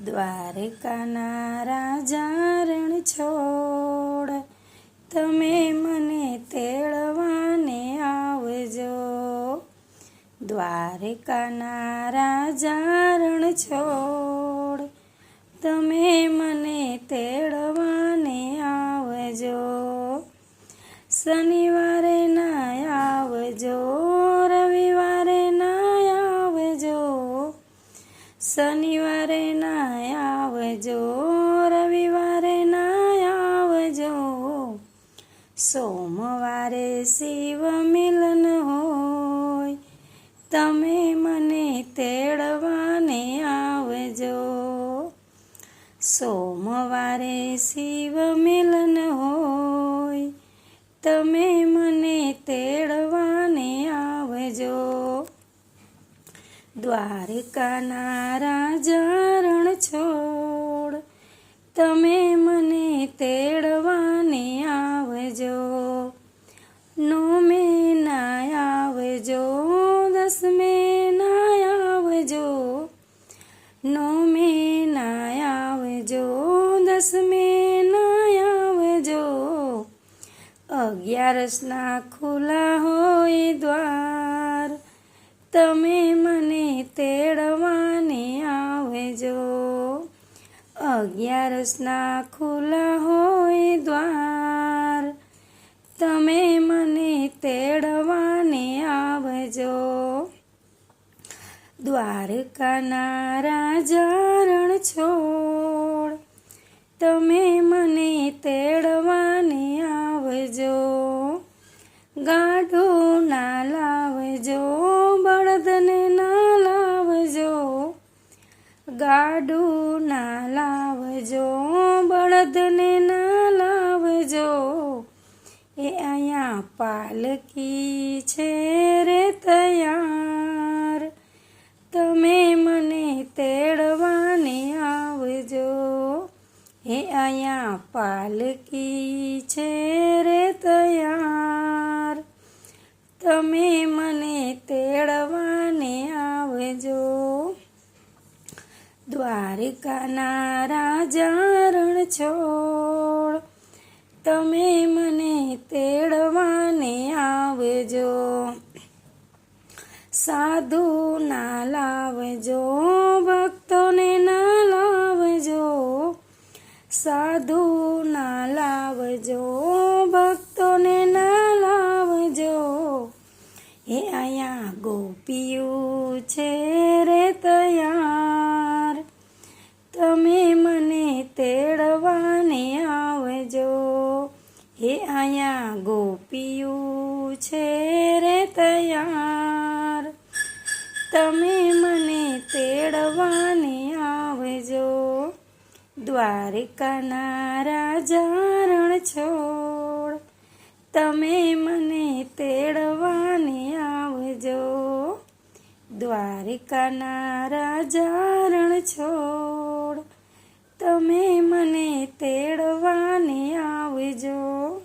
દ્વારકાના રાજા રણ છોડ, તમે મને તેડવાને આવજો. દ્વારકાના રાજા રણ છોડ, તમે મને તેડવાને આવજો. શનિવારે ના આવજો, રવિવારે ના આવજો. શનિવારે ના આવજો, રવિવારે ના આવજો. સોમવારે શિવ મિલન હોય, તમે મને તેડવાને આવજો. સોમવારે શિવ મિલન હોય, તમે મને તેડવાને આવજો. દ્વારકાના રાજા રણ છોડ, તમે મને તેડવાને આવજો. નોમે ના આવજો, દસમે ના આવજો. નોમે ના આવજો, દસમે ના આવજો. 11ના ખુલ્લા હોય દ્વાર, તમે મને તેડવાને આવજો. 11ના ખુલ્લા હોય દ્વાર, તમે મને તેડવાને આવજો. દ્વારકાના રાજા રણ છોડ, તમે મને તેડવાને આવજો. ગાડું ના લાવજો, બળદને ના લાવજો. ગાડું ના લાવજો, બળદને ના લાવજો. એ અહીંયા પાલકી છે રે તૈયાર, તમે મને તેડવાને આવજો. એ અહીંયા પાલકી છે રે તૈયાર, તમે મને તેડવાને આવજો. દ્વારકાના રાજા રણ છોડ, તમે મને તેડવાને આવજો. સાધુ ના લાવજો, ભક્તોને ના લાવજો. સાધુ ના લાવજો, ભક્તોને ના લાવજો. એ અહીંયા ગોપીયું છે રે તૈયાર, તમે મને તેડવાને આવજો. એ અહીંયા ગોપીયું છે રે તૈયાર, તમે મને તેડવાને આવજો. દ્વારકાના રાજા રણ છોડ, તમે મને તેડવાને આવજો. દ્વારકાના રાજા રણ છોડ, તમે મને તેડવાને આવજો.